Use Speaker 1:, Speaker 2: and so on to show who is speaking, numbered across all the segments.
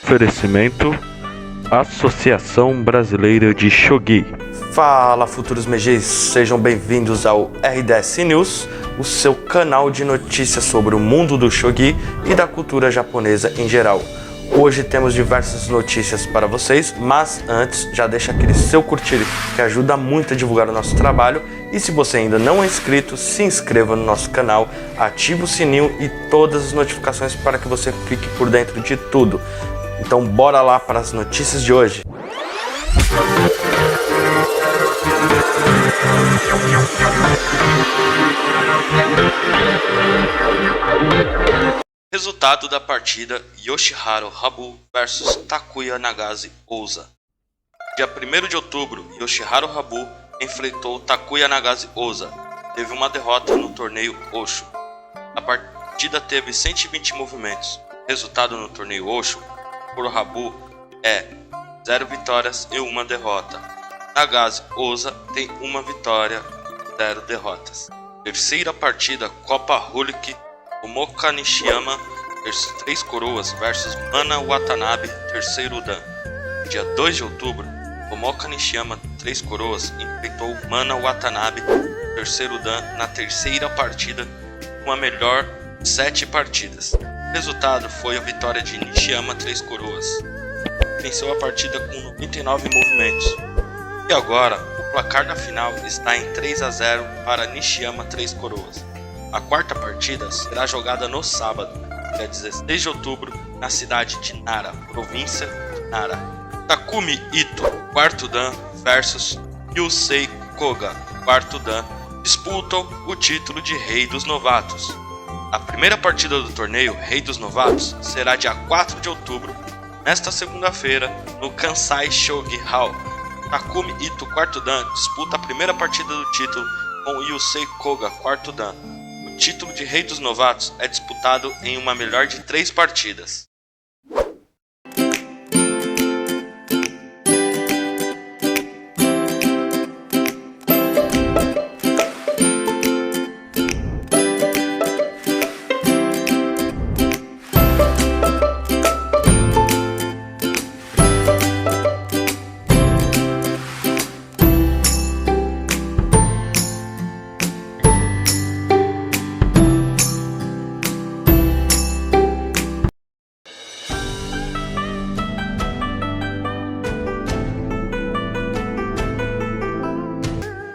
Speaker 1: Oferecimento Associação Brasileira de Shogi.
Speaker 2: Fala, futuros MGs, sejam bem-vindos ao RDS News, o seu canal de notícias sobre o mundo do Shogi e da cultura japonesa em geral. Hoje temos diversas notícias para vocês, mas antes já deixa aquele seu curtir que ajuda muito a divulgar o nosso trabalho. E se você ainda não é inscrito, se inscreva no nosso canal, ative o sininho e todas as notificações para que você fique por dentro de tudo. Então bora lá para as notícias de hoje. Resultado da partida Yoshiharu Habu vs Takuya Nagase Oza. Dia 1º de outubro, Yoshiharu Habu enfrentou Takuya Nagase Oza. Teve uma derrota no torneio Osho. A partida teve 120 movimentos. Resultado no torneio Osho por Habu é 0 vitórias e 1 derrota. Nagase Oza tem 1 vitória, 0 derrotas. Terceira partida Copa Hulk Tomoka Nishiyama 3 Coroas vs Mana Watanabe, terceiro Dan. Dia 2 de outubro, Tomoka Nishiyama 3 Coroas enfrentou Mana Watanabe, terceiro Dan, na terceira partida, com a melhor 7 partidas. O resultado foi a vitória de Nishiyama 3 Coroas. Venceu a partida com 99 movimentos. E agora, o placar da final está em 3-0 para Nishiyama 3 Coroas. A quarta partida será jogada no sábado, dia 16 de outubro, na cidade de Nara, província de Nara. Takumi Ito, quarto Dan, versus Yusei Koga, quarto Dan, disputam o título de Rei dos Novatos. A primeira partida do torneio Rei dos Novatos será dia 4 de outubro, nesta segunda-feira, no Kansai Shogi Hall. Takumi Ito, quarto Dan, disputa a primeira partida do título com Yusei Koga, quarto Dan. O título de Rei dos Novatos é disputado em uma melhor de 3 partidas.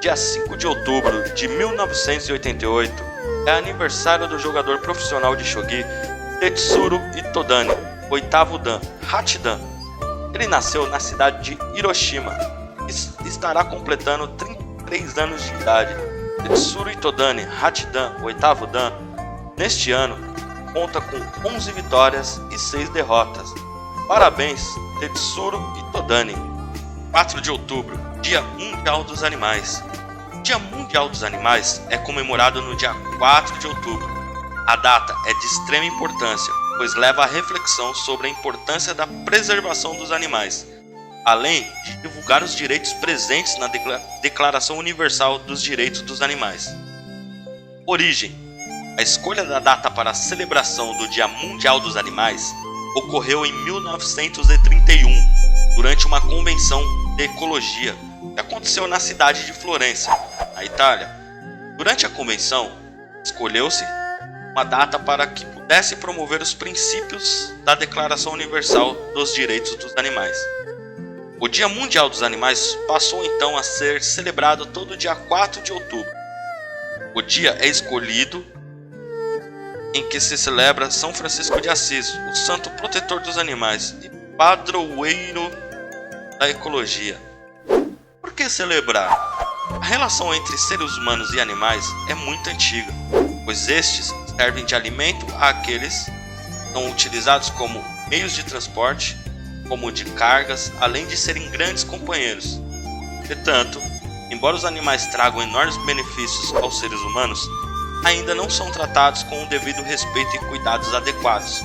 Speaker 2: Dia 5 de outubro de 1988 é aniversário do jogador profissional de Shogi Tetsuro Itodani, oitavo Dan, Hachidan. Ele nasceu na cidade de Hiroshima e estará completando 33 anos de idade. Tetsuro Itodani, Hachidan, oitavo Dan, neste ano conta com 11 vitórias e 6 derrotas. Parabéns, Tetsuro Itodani. 4 de outubro, Dia Mundial dos Animais. O Dia Mundial dos Animais é comemorado no dia 4 de outubro. A data é de extrema importância, pois leva à reflexão sobre a importância da preservação dos animais, além de divulgar os direitos presentes na Declaração Universal dos Direitos dos Animais. Origem: a escolha da data para a celebração do Dia Mundial dos Animais ocorreu em 1931, durante uma convenção de ecologia que aconteceu na cidade de Florença, na Itália. Durante a convenção, escolheu-se uma data para que pudesse promover os princípios da Declaração Universal dos Direitos dos Animais. O Dia Mundial dos Animais passou então a ser celebrado todo dia 4 de outubro. O dia é escolhido em que se celebra São Francisco de Assis, o santo protetor dos animais e padroeiro da ecologia. Por que celebrar? A relação entre seres humanos e animais é muito antiga, pois estes servem de alimento àqueles que são utilizados como meios de transporte, como de cargas, além de serem grandes companheiros. Entretanto, embora os animais tragam enormes benefícios aos seres humanos, ainda não são tratados com o devido respeito e cuidados adequados.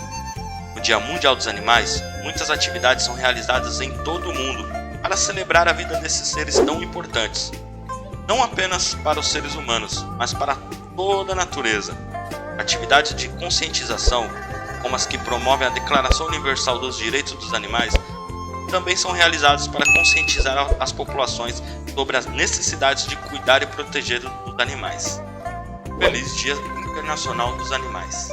Speaker 2: No Dia Mundial dos Animais, muitas atividades são realizadas em todo o mundo para celebrar a vida desses seres tão importantes, não apenas para os seres humanos, mas para toda a natureza. Atividades de conscientização como as que promovem a Declaração Universal dos Direitos dos Animais, também são realizados para conscientizar as populações sobre as necessidades de cuidar e proteger os animais. Feliz Dia Internacional dos Animais!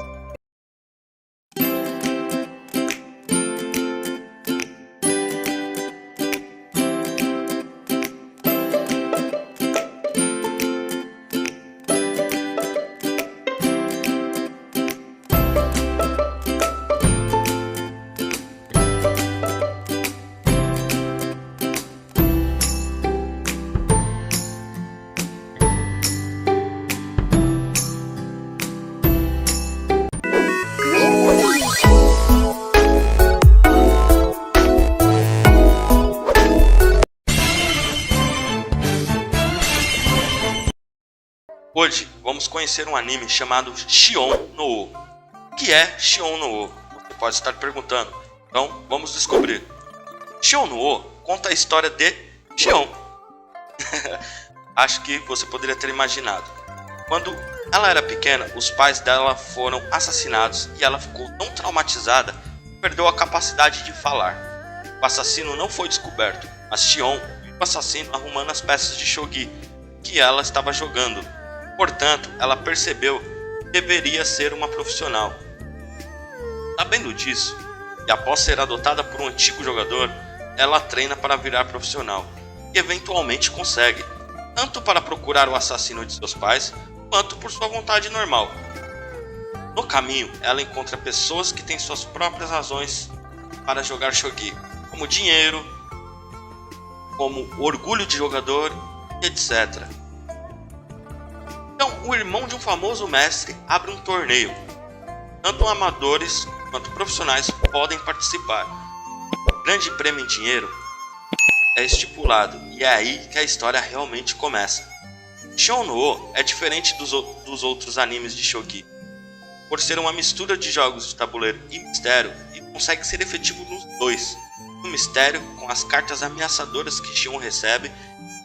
Speaker 2: Hoje vamos conhecer um anime chamado Shion no O. O que é Shion no O? Você pode estar perguntando. Então vamos descobrir. Shion no O conta a história de Shion. Acho que você poderia ter imaginado. Quando ela era pequena, os pais dela foram assassinados e ela ficou tão traumatizada que perdeu a capacidade de falar. O assassino não foi descoberto, mas Shion viu o assassino arrumando as peças de shogi que ela estava jogando. Portanto, ela percebeu que deveria ser uma profissional. Sabendo disso, e após ser adotada por um antigo jogador, ela treina para virar profissional e eventualmente consegue, tanto para procurar o assassino de seus pais, quanto por sua vontade normal. No caminho, ela encontra pessoas que têm suas próprias razões para jogar shogi, como dinheiro, como orgulho de jogador, etc. Então, o irmão de um famoso mestre abre um torneio. Tanto amadores quanto profissionais podem participar. O grande prêmio em dinheiro é estipulado, e é aí que a história realmente começa. Shion no O é diferente dos outros animes de shogi, por ser uma mistura de jogos de tabuleiro e mistério, e consegue ser efetivo nos dois. No mistério, com as cartas ameaçadoras que Shion recebe,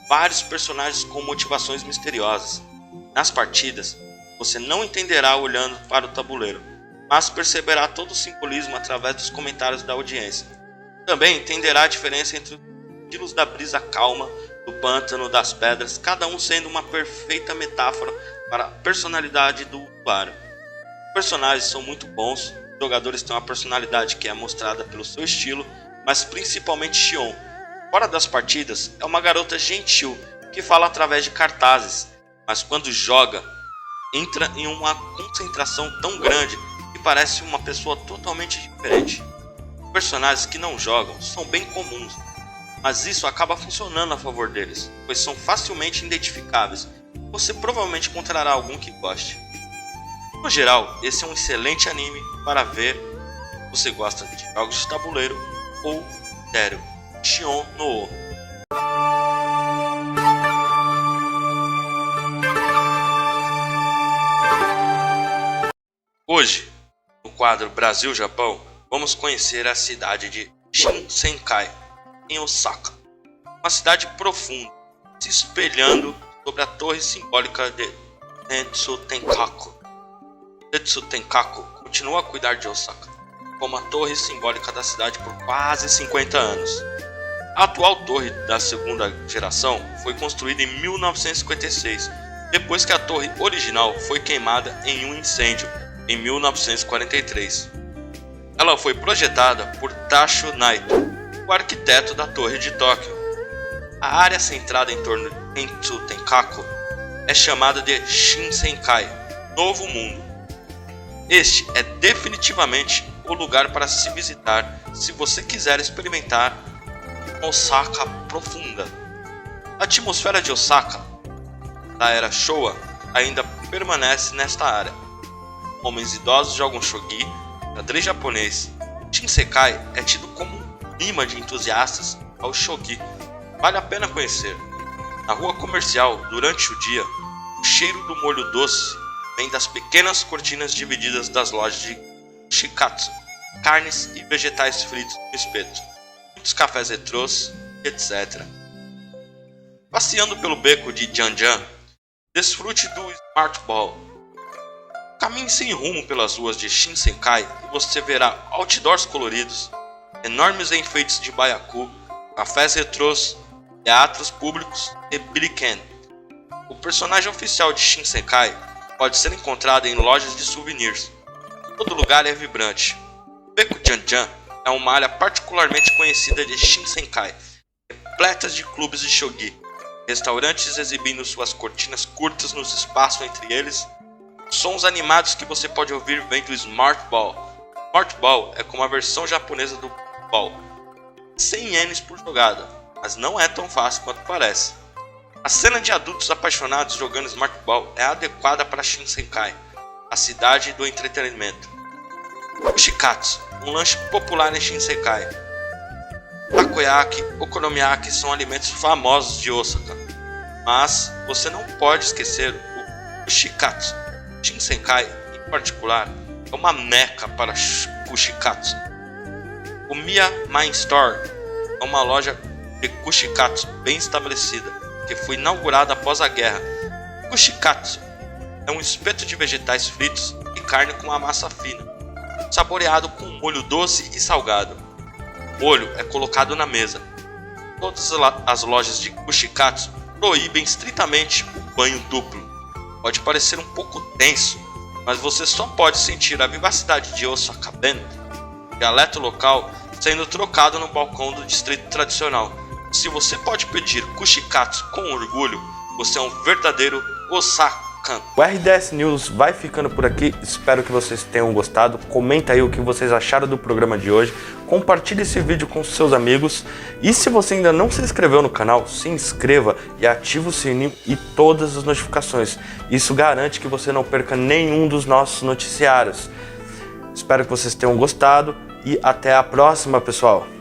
Speaker 2: vários personagens com motivações misteriosas. Nas partidas, você não entenderá olhando para o tabuleiro, mas perceberá todo o simbolismo através dos comentários da audiência. Também entenderá a diferença entre os estilos da brisa calma, do pântano, das pedras, cada um sendo uma perfeita metáfora para a personalidade do usuário. Os personagens são muito bons, os jogadores têm uma personalidade que é mostrada pelo seu estilo, mas principalmente Shion. Fora das partidas, é uma garota gentil que fala através de cartazes, mas quando joga, entra em uma concentração tão grande que parece uma pessoa totalmente diferente. Os personagens que não jogam são bem comuns, mas isso acaba funcionando a favor deles, pois são facilmente identificáveis. Você provavelmente encontrará algum que goste. No geral, esse é um excelente anime para ver se você gosta de jogos de tabuleiro ou sério. Shion no O. Hoje, no quadro Brasil-Japão, vamos conhecer a cidade de Shinsenkai, em Osaka. Uma cidade profunda, se espelhando sobre a torre simbólica de Tetsu Tenkaku. Tetsu Tenkaku continua a cuidar de Osaka, como a torre simbólica da cidade por quase 50 anos. A atual torre da segunda geração foi construída em 1956, depois que a torre original foi queimada em um incêndio em 1943. Ela foi projetada por Tashio Naito, o arquiteto da Torre de Tóquio. A área centrada em torno de Tetsu Tenkaku é chamada de Shinsenkai, Novo Mundo. Este é definitivamente o lugar para se visitar se você quiser experimentar Osaka profunda. A atmosfera de Osaka, da era Showa, ainda permanece nesta área. Homens idosos jogam shogi, xadrez japonês. Shinsenkai é tido como um clima de entusiastas ao shogi. Vale a pena conhecer. Na rua comercial, durante o dia, o cheiro do molho doce vem das pequenas cortinas divididas das lojas de shikatsu, carnes e vegetais fritos no espeto, muitos cafés retrôs, etc. Passeando pelo beco de Janjan, desfrute do Smart Ball. Caminhe sem rumo pelas ruas de Shinsenkai e você verá outdoors coloridos, enormes enfeites de baiacu, cafés retrôs, teatros públicos e biriken. O personagem oficial de Shinsenkai pode ser encontrado em lojas de souvenirs. Todo lugar é vibrante. Beco Janjan é uma área particularmente conhecida de Shinsenkai, repleta de clubes de shogi, restaurantes exibindo suas cortinas curtas nos espaços entre eles, sons animados que você pode ouvir vem do Smart Ball. Smart Ball é como a versão japonesa do Ball, 100 ienes por jogada, mas não é tão fácil quanto parece. A cena de adultos apaixonados jogando Smart Ball é adequada para Shinsenkai, a cidade do entretenimento. Kushikatsu, um lanche popular em Shinsenkai. Takoyaki, okonomiyaki são alimentos famosos de Osaka, mas você não pode esquecer o kushikatsu. Shinsenkai, em particular, é uma meca para kushikatsu. O Miya Main Store é uma loja de kushikatsu bem estabelecida, que foi inaugurada após a guerra. Kushikatsu é um espeto de vegetais fritos e carne com uma massa fina, saboreado com molho doce e salgado. O molho é colocado na mesa. Todas as lojas de kushikatsu proíbem estritamente o banho duplo. Pode parecer um pouco tenso, mas você só pode sentir a vivacidade de Osaka Ben, dialeto local, sendo trocado no balcão do distrito tradicional. Se você pode pedir kushikatsu com orgulho, você é um verdadeiro Osakan.
Speaker 1: O RDS News vai ficando por aqui, espero que vocês tenham gostado. Comenta aí o que vocês acharam do programa de hoje, compartilhe esse vídeo com seus amigos e se você ainda não se inscreveu no canal, se inscreva e ative o sininho e todas as notificações. Isso garante que você não perca nenhum dos nossos noticiários. Espero que vocês tenham gostado e até a próxima, pessoal!